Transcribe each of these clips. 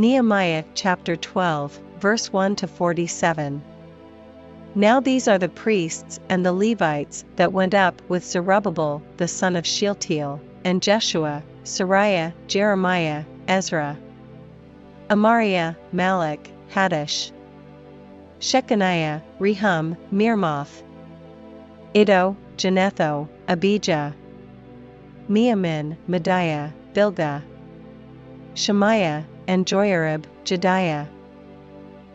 Nehemiah chapter 12, verse 1 to 47. Now these are the priests and the Levites that went up with Zerubbabel the son of Shealtiel, and Jeshua, Sariah, Jeremiah, Ezra, Amariah, Malach, Haddish, Shechaniah, Rehum, Mirmoth, Iddo, Genetho, Abijah, Miamin, Mediah, Bilgah, Shemaiah, and Joiarib, Jediah,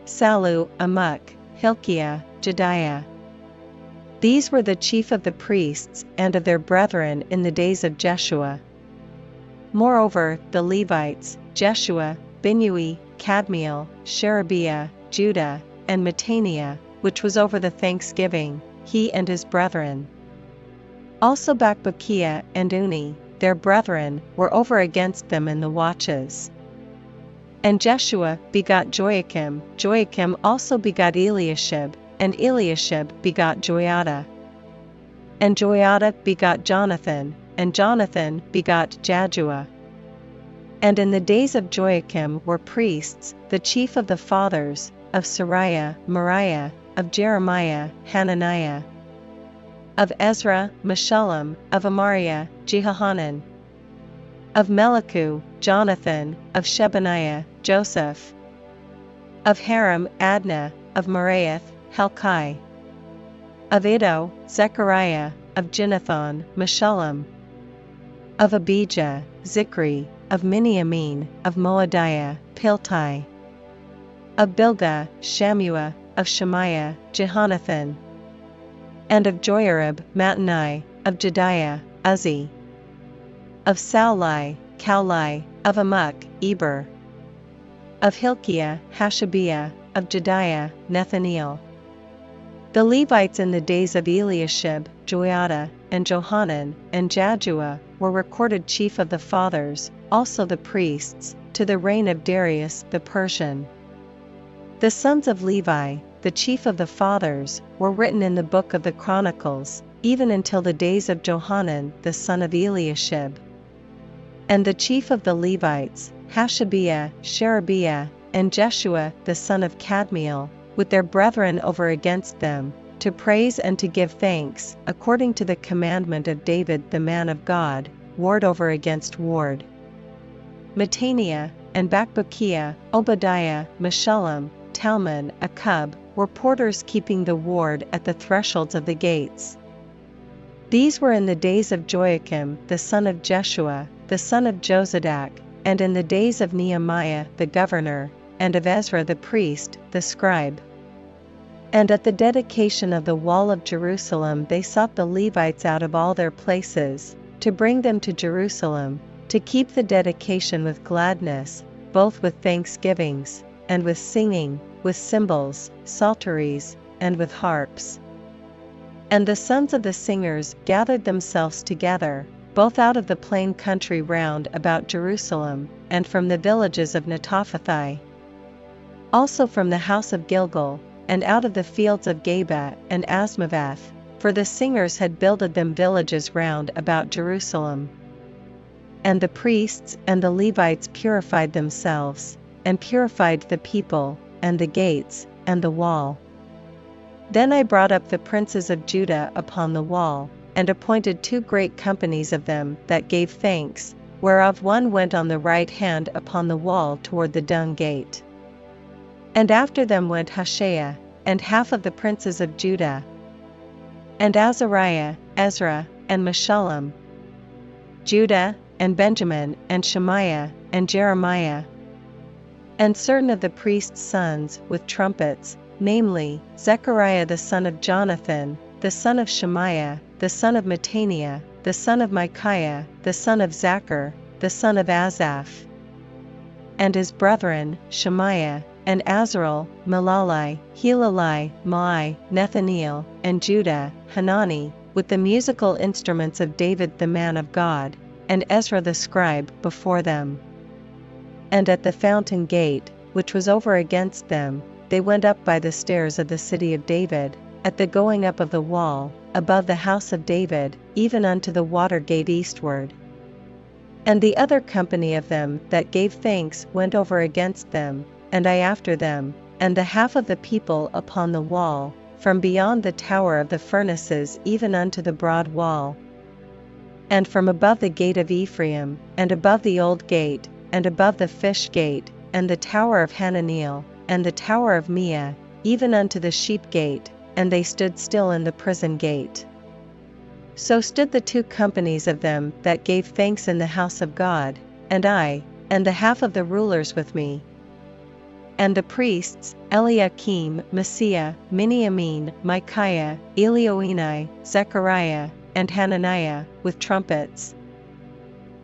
Sallu, Amok, Hilkiah, Jediah. These were the chief of the priests and of their brethren in the days of Jeshua. Moreover, the Levites, Jeshua, Binnui, Kadmiel, Sherebiah, Judah, and Mattaniah, which was over the thanksgiving, he and his brethren. Also Bakbukiah and Uni, their brethren, were over against them in the watches. And Jeshua begot Joachim, Joachim also begot Eliashib, and Eliashib begot Joiada. And Joiada begot Jonathan, and Jonathan begot Jaddua. And in the days of Joachim were priests, the chief of the fathers, of Sariah, Moriah, of Jeremiah, Hananiah, of Ezra, Meshullam, of Amariah, Jehohanan, of Melichu, Jonathan, of Shebaniah, Joseph, of Haram, Adnah, of Meraioth, Helkai, of Iddo, Zechariah, of Ginnethon, Meshullam, of Abijah, Zichri, of Miniamin, of Moadiah, Piltai, of Bilgah, Shammua, of Shemaiah, Jehonathan, and of Joiarib, Mattani, of Jediah, Uzzi, of Saulai, Kaulai, of Amok, Eber, of Hilkiah, Hashabiah, of Jediah, Nethaneel. The Levites in the days of Eliashib, Joiada, and Johanan, and Jaddua, were recorded chief of the fathers, also the priests, to the reign of Darius the Persian. The sons of Levi, the chief of the fathers, were written in the book of the Chronicles, even until the days of Johanan the son of Eliashib. And the chief of the Levites, Hashabiah, Sherebiah, and Jeshua the son of Kadmiel, with their brethren over against them, to praise and to give thanks, according to the commandment of David the man of God, ward over against ward. Mattaniah, and Bakbukiah, Obadiah, Meshullam, Talmon, Akub, were porters keeping the ward at the thresholds of the gates. These were in the days of Joachim the son of Jeshua, the son of Jozadak, and in the days of Nehemiah the governor, and of Ezra the priest, the scribe. And at the dedication of the wall of Jerusalem they sought the Levites out of all their places, to bring them to Jerusalem, to keep the dedication with gladness, both with thanksgivings, and with singing, with cymbals, psalteries, and with harps. And the sons of the singers gathered themselves together, both out of the plain country round about Jerusalem, and from the villages of Netophathi, also from the house of Gilgal, and out of the fields of Geba and Asmaveth, for the singers had builded them villages round about Jerusalem. And the priests and the Levites purified themselves, and purified the people, and the gates, and the wall. Then I brought up the princes of Judah upon the wall, and appointed 2 great companies of them that gave thanks, whereof one went on the right hand upon the wall toward the dung gate. And after them went Hoshea, and half of the princes of Judah, and Azariah, Ezra, and Meshullam, Judah, and Benjamin, and Shemaiah, and Jeremiah, and certain of the priests' sons with trumpets, namely, Zechariah the son of Jonathan, the son of Shemaiah, the son of Mattaniah, the son of Micaiah, the son of Zachar, the son of Asaph, and his brethren, Shemaiah, and Azarel, Milalai, Helalai, Mai, Nethaneel, and Judah, Hanani, with the musical instruments of David the man of God, and Ezra the scribe before them. And at the fountain gate, which was over against them, they went up by the stairs of the city of David, at the going up of the wall, above the house of David, even unto the water gate eastward. And the other company of them that gave thanks went over against them, and I after them, and the half of the people upon the wall, from beyond the tower of the furnaces even unto the broad wall, and from above the gate of Ephraim, and above the old gate, and above the fish gate, and the tower of Hananeel, and the tower of Meah, even unto the sheep gate, and they stood still in the prison gate. So stood the two companies of them that gave thanks in the house of God, and I, and the half of the rulers with me. And the priests, Eliakim, Maaseiah, Miniamin, Micaiah, Elioenai, Zechariah, and Hananiah, with trumpets.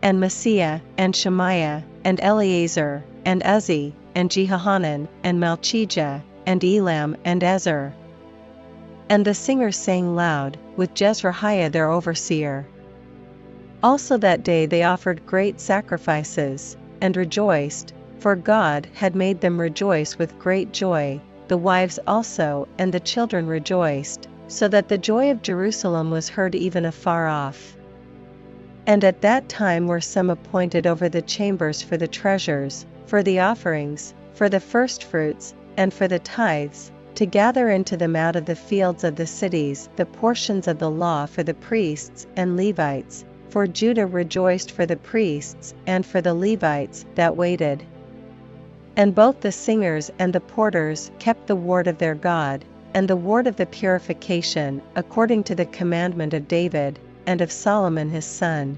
And Maaseiah, and Shemaiah, and Eleazar, and Uzzi, and Jehohanan, and Malchijah, and Elam, and Ezer. And the singers sang loud, with Jezrahiah their overseer. Also that day they offered great sacrifices, and rejoiced, for God had made them rejoice with great joy, the wives also and the children rejoiced, so that the joy of Jerusalem was heard even afar off. And at that time were some appointed over the chambers for the treasures, for the offerings, for the firstfruits, and for the tithes, to gather into them out of the fields of the cities the portions of the law for the priests and Levites, for Judah rejoiced for the priests and for the Levites that waited. And both the singers and the porters kept the ward of their God, and the ward of the purification, according to the commandment of David, and of Solomon his son.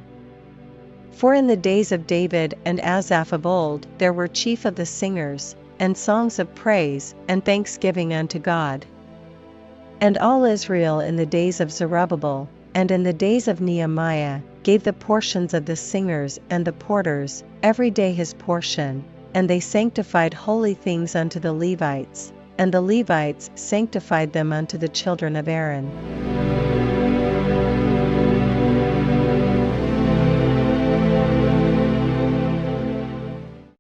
For in the days of David and Asaph of old there were chief of the singers, and songs of praise and thanksgiving unto God. And all Israel in the days of Zerubbabel, and in the days of Nehemiah, gave the portions of the singers and the porters, every day his portion, and they sanctified holy things unto the Levites, and the Levites sanctified them unto the children of Aaron.